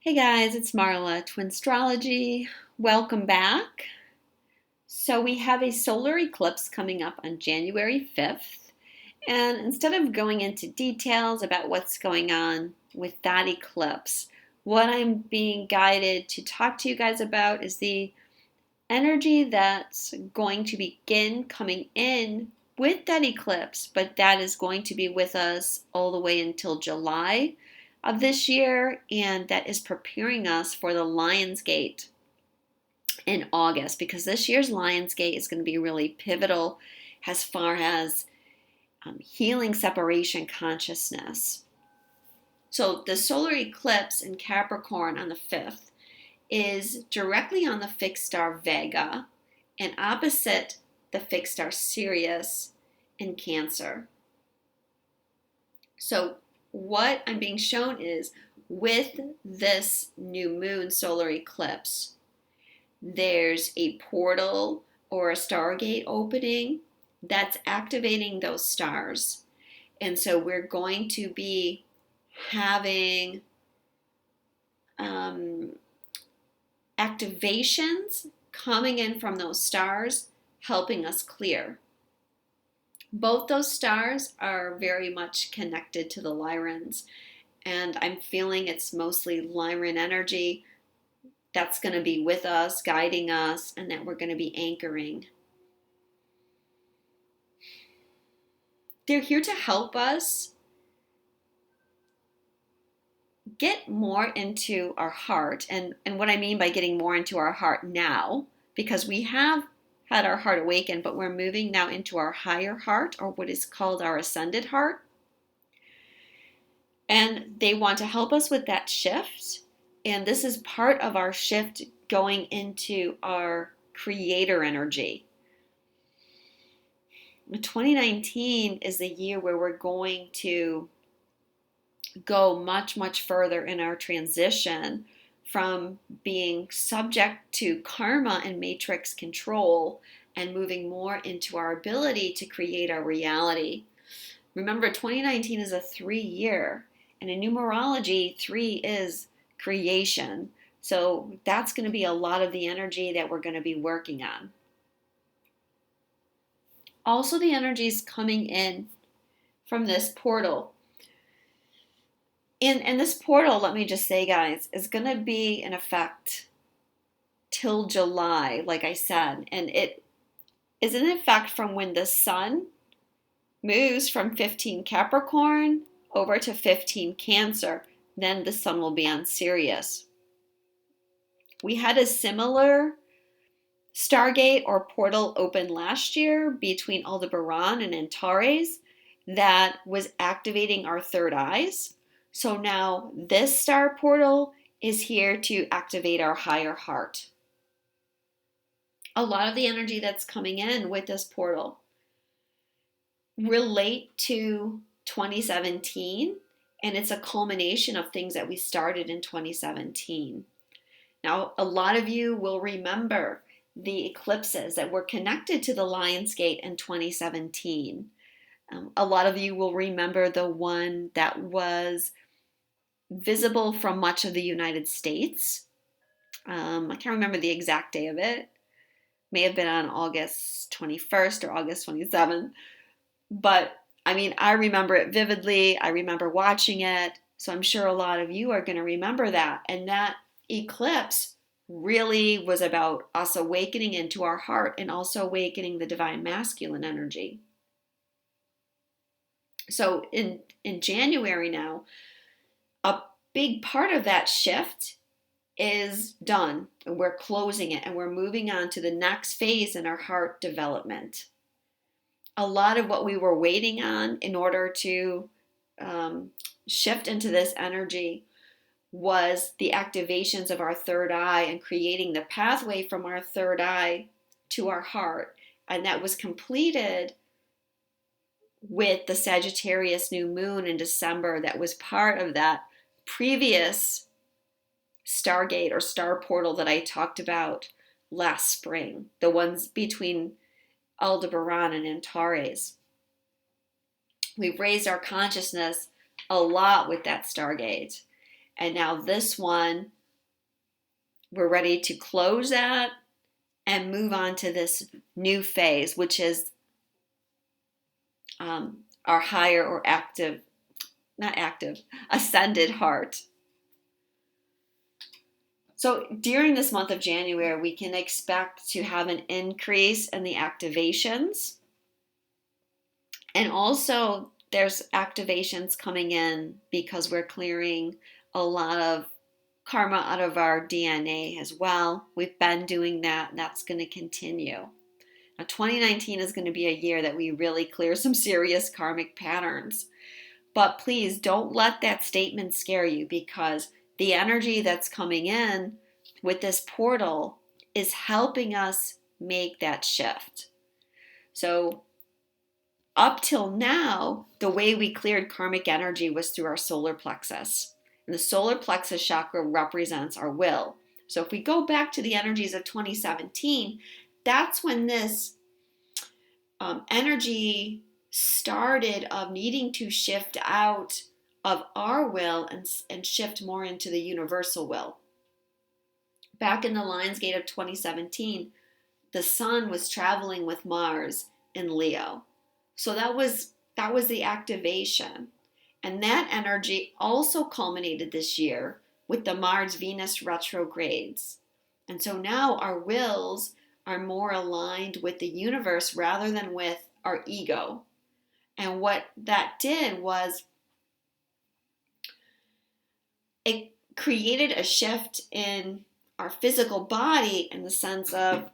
Hey guys, it's Marla, Twinstrology. Welcome back. So we have a solar eclipse coming up on January 5th. And instead of going into details about what's going on with that eclipse, what I'm being guided to talk to you guys about is the energy that's going to begin coming in with that eclipse, but that is going to be with us all the way until July of this year, and that is preparing us for the Lionsgate in August, because this year's Lionsgate is going to be really pivotal as far as healing separation consciousness. So the solar eclipse in Capricorn on the 5th is directly on the fixed star Vega and opposite the fixed star Sirius in Cancer. So what I'm being shown is with this new moon solar eclipse, there's a portal or a stargate opening that's activating those stars. And so we're going to be having activations coming in from those stars, helping us clear. Both those stars are very much connected to the Lyrans, and I'm feeling it's mostly Lyran energy that's going to be with us, guiding us, and that we're going to be anchoring. They're here to help us get more into our heart. And what I mean by getting more into our heart now, because we have had our heart awaken, but we're moving now into our higher heart, or what is called our ascended heart. And they want to help us with that shift. And this is part of our shift going into our creator energy. 2019 is the year where we're going to go much, much further in our transition from being subject to karma and matrix control and moving more into our ability to create our reality. Remember, 2019 is a 3-year, and in numerology, 3 is creation. So that's going to be a lot of the energy that we're going to be working on. Also, the energy is coming in from this portal. And this portal, let me just say, guys, is going to be in effect till July, like I said. And it is in effect from when the sun moves from 15 Capricorn over to 15 Cancer. Then the sun will be on Sirius. We had a similar stargate or portal open last year between Aldebaran and Antares that was activating our third eyes. So now this star portal is here to activate our higher heart. A lot of the energy that's coming in with this portal relate to 2017, and it's a culmination of things that we started in 2017. Now, a lot of you will remember the eclipses that were connected to the Lionsgate in 2017. A lot of you will remember the one that was visible from much of the United States. I can't remember the exact day of it. May have been on August 21st or August 27th. But I mean, I remember it vividly. I remember watching it. So I'm sure a lot of you are going to remember that. And that eclipse really was about us awakening into our heart and also awakening the divine masculine energy. So in January now, a big part of that shift is done, and we're closing it, and we're moving on to the next phase in our heart development. A lot of what we were waiting on in order to shift into this energy was the activations of our third eye and creating the pathway from our third eye to our heart. And that was completed with the Sagittarius new moon in December that was part of that previous stargate or star portal that I talked about last spring, the ones between Aldebaran and Antares. We've raised our consciousness a lot with that stargate. And now this one, we're ready to close that and move on to this new phase, which is our higher or ascended heart. So during this month of January, we can expect to have an increase in the activations. And also there's activations coming in because we're clearing a lot of karma out of our DNA as well. We've been doing that, and that's going to continue. Now, 2019 is going to be a year that we really clear some serious karmic patterns. But please don't let that statement scare you, because the energy that's coming in with this portal is helping us make that shift. So up till now, the way we cleared karmic energy was through our solar plexus. And the solar plexus chakra represents our will. So if we go back to the energies of 2017, that's when this energy started of needing to shift out of our will and shift more into the universal will. Back in the Lion's Gate of 2017, the sun was traveling with Mars in Leo. So that was the activation. And that energy also culminated this year with the Mars-Venus retrogrades. And so now our wills are more aligned with the universe rather than with our ego. And what that did was it created a shift in our physical body, in the sense of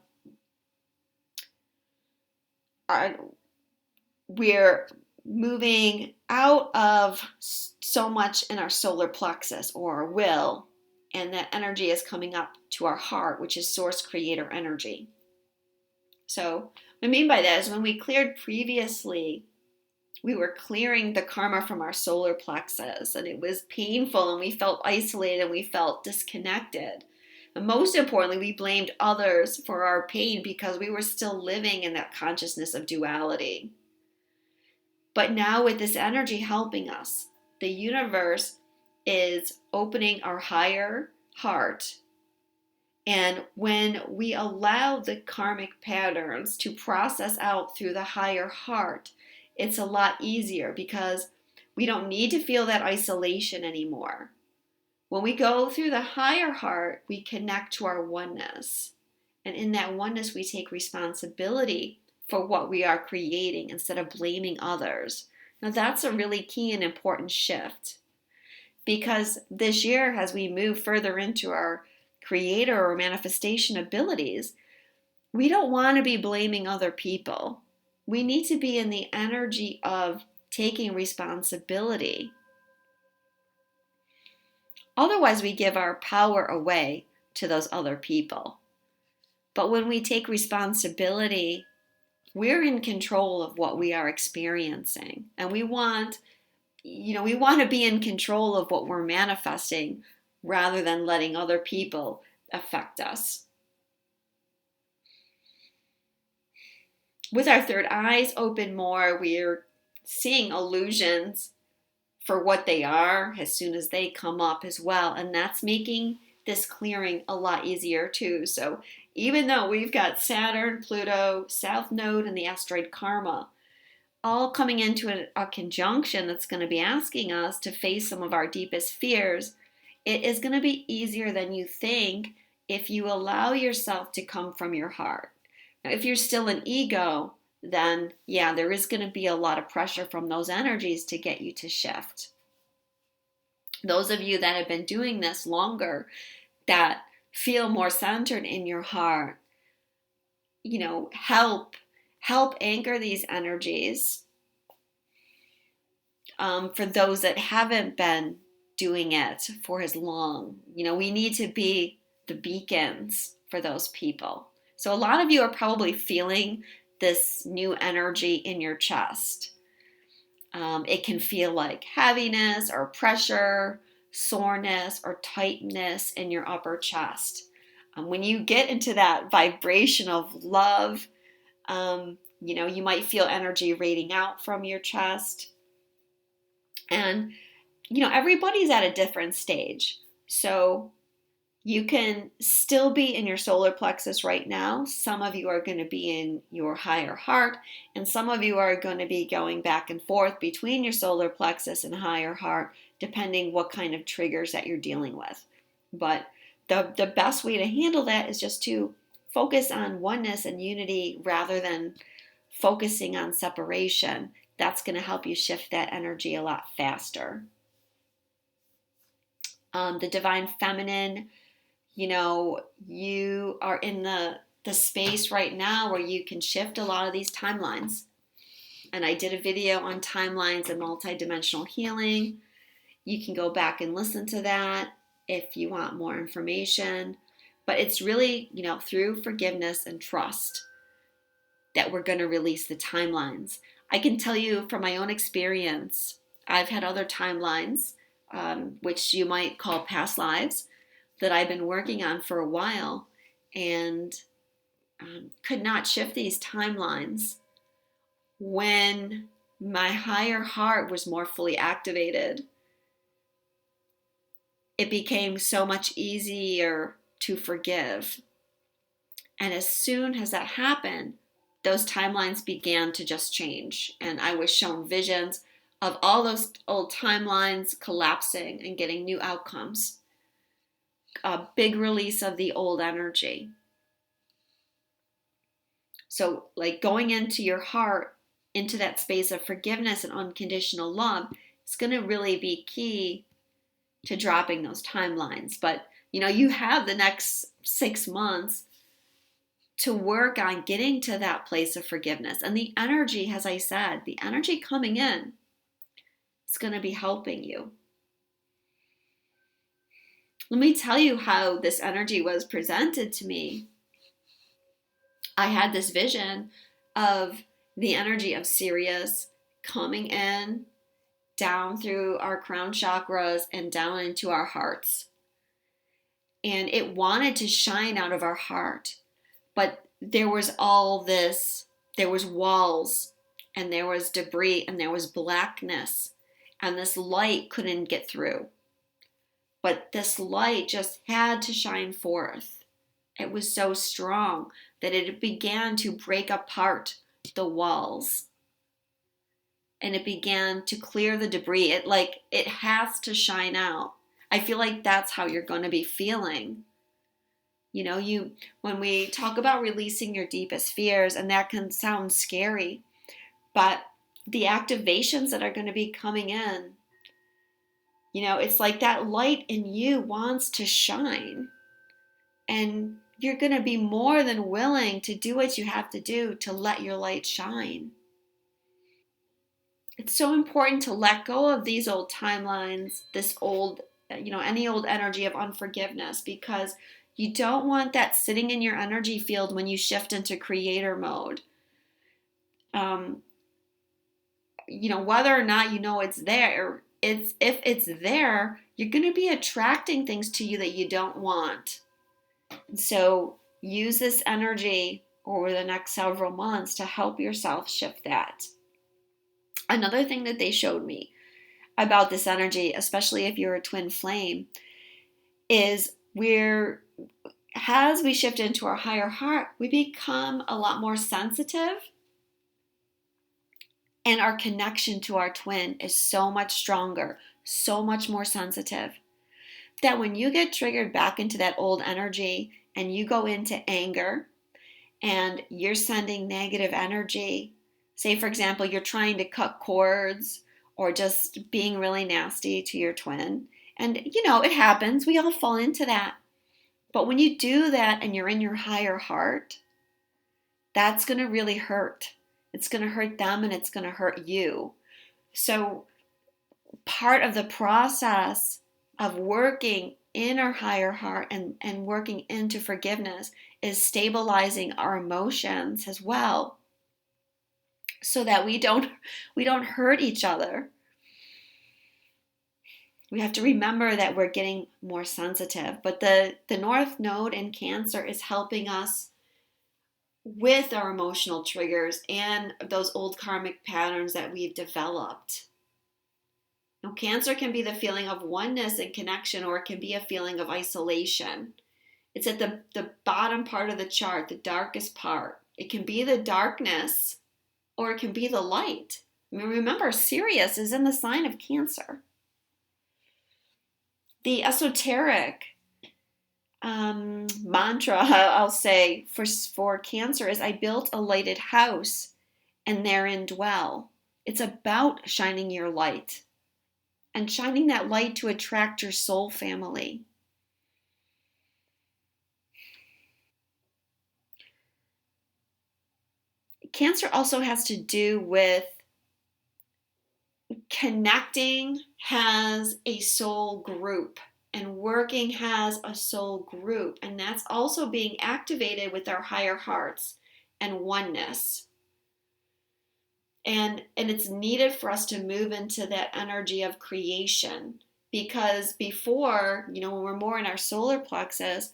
we're moving out of so much in our solar plexus or our will, and that energy is coming up to our heart, which is source creator energy. So what I mean by that is when we cleared previously, we were clearing the karma from our solar plexus, and it was painful, and we felt isolated, and we felt disconnected. And most importantly, we blamed others for our pain because we were still living in that consciousness of duality. But now with this energy helping us, the universe is opening our higher heart. And when we allow the karmic patterns to process out through the higher heart, it's a lot easier because we don't need to feel that isolation anymore. When we go through the higher heart, we connect to our oneness. And in that oneness, we take responsibility for what we are creating instead of blaming others. Now that's a really key and important shift, because this year, as we move further into our creator or manifestation abilities, we don't want to be blaming other people. We need to be in the energy of taking responsibility. Otherwise, we give our power away to those other people. But when we take responsibility, we're in control of what we are experiencing. And we want to be in control of what we're manifesting rather than letting other people affect us. With our third eyes open more, we're seeing illusions for what they are as soon as they come up as well. And that's making this clearing a lot easier too. So even though we've got Saturn, Pluto, South Node, and the asteroid Karma all coming into a conjunction that's going to be asking us to face some of our deepest fears, it is going to be easier than you think if you allow yourself to come from your heart. Now, if you're still an ego, then yeah, there is going to be a lot of pressure from those energies to get you to shift. Those of you that have been doing this longer, that feel more centered in your heart, help anchor these energies. For those that haven't been doing it for as long, we need to be the beacons for those people. So a lot of you are probably feeling this new energy in your chest. It can feel like heaviness or pressure, soreness or tightness in your upper chest. When you get into that vibration of love, you might feel energy radiating out from your chest. And, everybody's at a different stage. So you can still be in your solar plexus right now. Some of you are going to be in your higher heart, and some of you are going to be going back and forth between your solar plexus and higher heart, depending what kind of triggers that you're dealing with. But the best way to handle that is just to focus on oneness and unity rather than focusing on separation. That's going to help you shift that energy a lot faster. The divine feminine, you are in the space right now where you can shift a lot of these timelines. And I did a video on timelines and multidimensional healing. You can go back and listen to that if you want more information. But it's really, through forgiveness and trust that we're going to release the timelines. I can tell you from my own experience, I've had other timelines, which you might call past lives, that I've been working on for a while, and could not shift these timelines when my higher heart was more fully activated. It became so much easier to forgive. And as soon as that happened, those timelines began to just change. And I was shown visions of all those old timelines collapsing and getting new outcomes. A big release of the old energy. So, like going into your heart, into that space of forgiveness and unconditional love, is going to really be key to dropping those timelines. But, you have the next 6 months to work on getting to that place of forgiveness. And the energy, as I said, the energy coming in is going to be helping you. Let me tell you how this energy was presented to me. I had this vision of the energy of Sirius coming in down through our crown chakras and down into our hearts. And it wanted to shine out of our heart. But there was there was walls, and there was debris, and there was blackness, and this light couldn't get through. But this light just had to shine forth. It was so strong that it began to break apart the walls. And it began to clear the debris. It has to shine out. I feel like that's how you're going to be feeling. When we talk about releasing your deepest fears, and that can sound scary, but the activations that are going to be coming in, it's like that light in you wants to shine, and you're going to be more than willing to do what you have to do to let your light shine. It's so important to let go of these old timelines, this old, any old energy of unforgiveness, because you don't want that sitting in your energy field when you shift into creator mode. Whether or not it's there, if it's there, you're going to be attracting things to you that you don't want. So use this energy over the next several months to help yourself shift that. Another thing that they showed me about this energy, especially if you're a twin flame, is as we shift into our higher heart, we become a lot more sensitive, and our connection to our twin is so much stronger, so much more sensitive, that when you get triggered back into that old energy and you go into anger and you're sending negative energy, say for example, you're trying to cut cords or just being really nasty to your twin, and it happens, we all fall into that. But when you do that and you're in your higher heart, that's going to really hurt. It's going to hurt them, and it's going to hurt you. So part of the process of working in our higher heart and working into forgiveness is stabilizing our emotions as well, so that we don't hurt each other. We have to remember that we're getting more sensitive. But the North Node in Cancer is helping us with our emotional triggers and those old karmic patterns that we've developed. Cancer can be the feeling of oneness and connection, or it can be a feeling of isolation. It's at the bottom part of the chart, the darkest part. It can be the darkness, or it can be the light. I mean, remember, Sirius is in the sign of Cancer. The esoteric mantra, I'll say, for Cancer is, I built a lighted house and therein dwell. It's about shining your light and shining that light to attract your soul family. Cancer also has to do with connecting has a soul group, and working has a soul group, and that's also being activated with our higher hearts and oneness. And it's needed for us to move into that energy of creation, because before, when we're more in our solar plexus,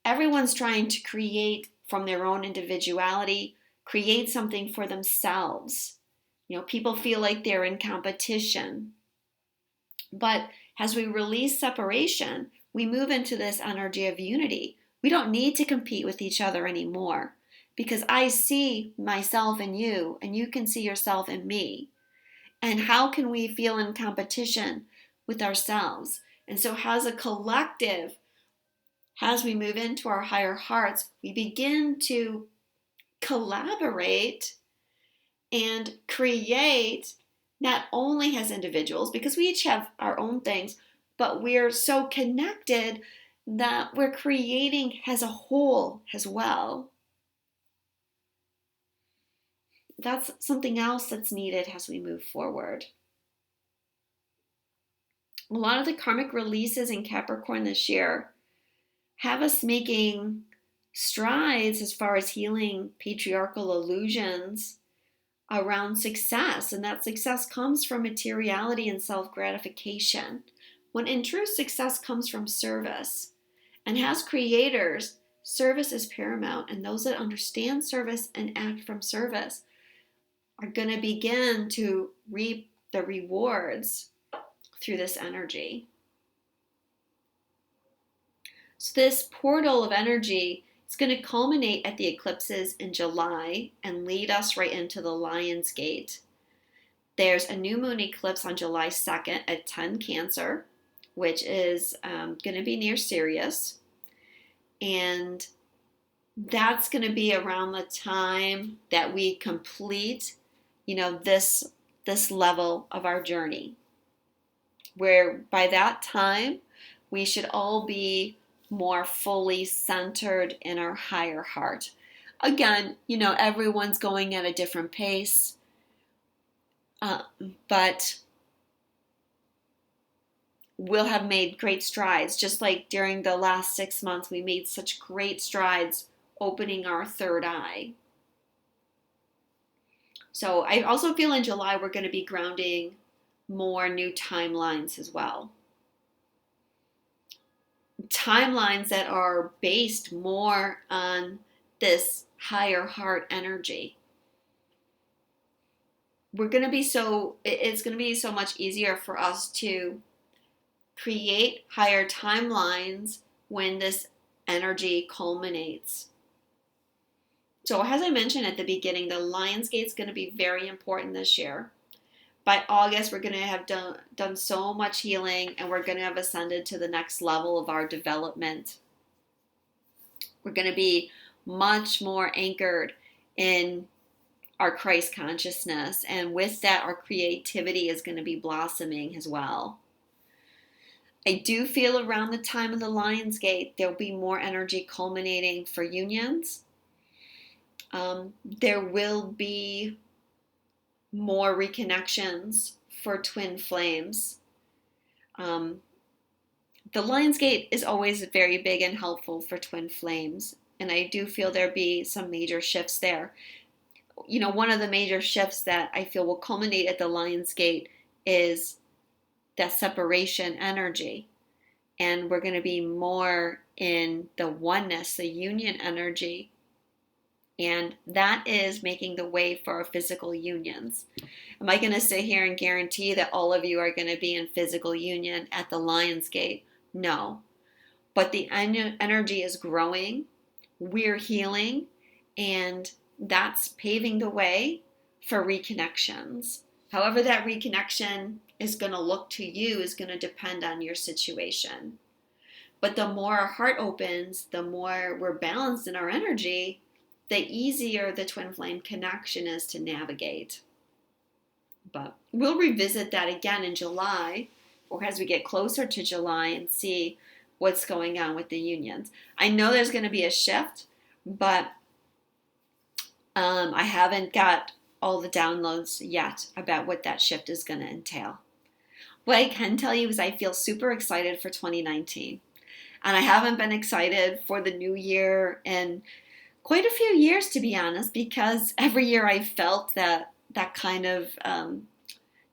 everyone's trying to create from their own individuality, create something for themselves. People feel like they're in competition. But as we release separation, we move into this energy of unity. We don't need to compete with each other anymore, because I see myself in you and you can see yourself in me. And how can we feel in competition with ourselves? And so as a collective, as we move into our higher hearts, we begin to collaborate and create, not only as individuals, because we each have our own things, but we're so connected that we're creating as a whole as well. That's something else that's needed as we move forward. A lot of the karmic releases in Capricorn this year have us making strides as far as healing patriarchal illusions around success, and that success comes from materiality and self-gratification, when in truth success comes from service. And as creators, service is paramount, and those that understand service and act from service are going to begin to reap the rewards through this energy. So this portal of energy is going to culminate at the eclipses in July and lead us right into the Lion's Gate. There's a new moon eclipse on July 2nd at 10 Cancer, which is going to be near Sirius. And that's going to be around the time that we complete, this level of our journey, where by that time we should all be more fully centered in our higher heart. Again, everyone's going at a different pace, but we'll have made great strides. Just like during the last 6 months, we made such great strides opening our third eye. So I also feel in July we're going to be grounding more new timelines as well. Timelines that are based more on this higher heart energy. It's going to be so much easier for us to create higher timelines when this energy culminates. So as I mentioned at the beginning, the Lion's Gate is going to be very important this year. By August, we're going to have done so much healing, and we're going to have ascended to the next level of our development. We're going to be much more anchored in our Christ consciousness, and with that, our creativity is going to be blossoming as well. I do feel around the time of the Lion's Gate, there'll be more energy culminating for unions. There will be more reconnections for twin flames. The Lion's Gate is always very big and helpful for twin flames, and I do feel there'll be some major shifts there. One of the major shifts that I feel will culminate at the Lion's Gate is that separation energy, and we're going to be more in the oneness, the union energy, And that is making the way for our physical unions. Am I going to sit here and guarantee that all of you are going to be in physical union at the Lion's Gate? No. But the energy is growing, we're healing, and that's paving the way for reconnections. However, that reconnection is going to look to you is going to depend on your situation. But the more our heart opens, the more we're balanced in our energy, the easier the twin flame connection is to navigate. But we'll revisit that again in July, or as we get closer to July, and see what's going on with the unions. I know there's going to be a shift, but I haven't got all the downloads yet about what that shift is going to entail. What I can tell you is I feel super excited for 2019. And I haven't been excited for the new year in quite a few years, to be honest, because every year I felt that kind of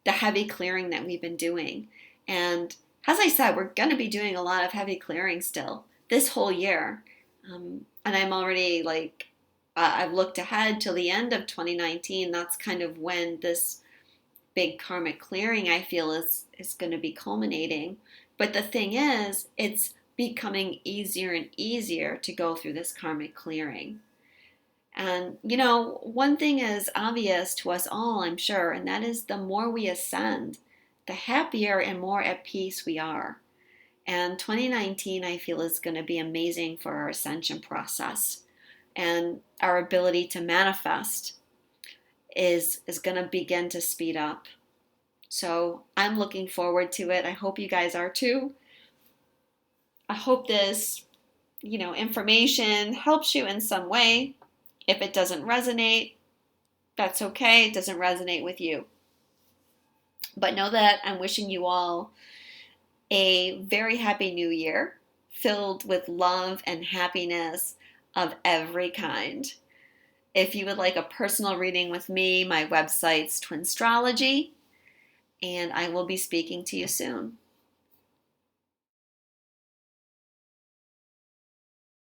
the heavy clearing that we've been doing. And as I said, we're going to be doing a lot of heavy clearing still this whole year. And I'm already I've looked ahead till the end of 2019. That's kind of when this big karmic clearing I feel is going to be culminating. But the thing is, it's becoming easier and easier to go through this karmic clearing. And, one thing is obvious to us all, I'm sure, and that is the more we ascend, the happier and more at peace we are. And 2019, I feel, is going to be amazing for our ascension process. And our ability to manifest is going to begin to speed up. So I'm looking forward to it. I hope you guys are too. I hope this, information helps you in some way. If it doesn't resonate, that's okay. It doesn't resonate with you. But know that I'm wishing you all a very happy new year, filled with love and happiness of every kind. If you would like a personal reading with me, my website's Twinstrology, and I will be speaking to you soon.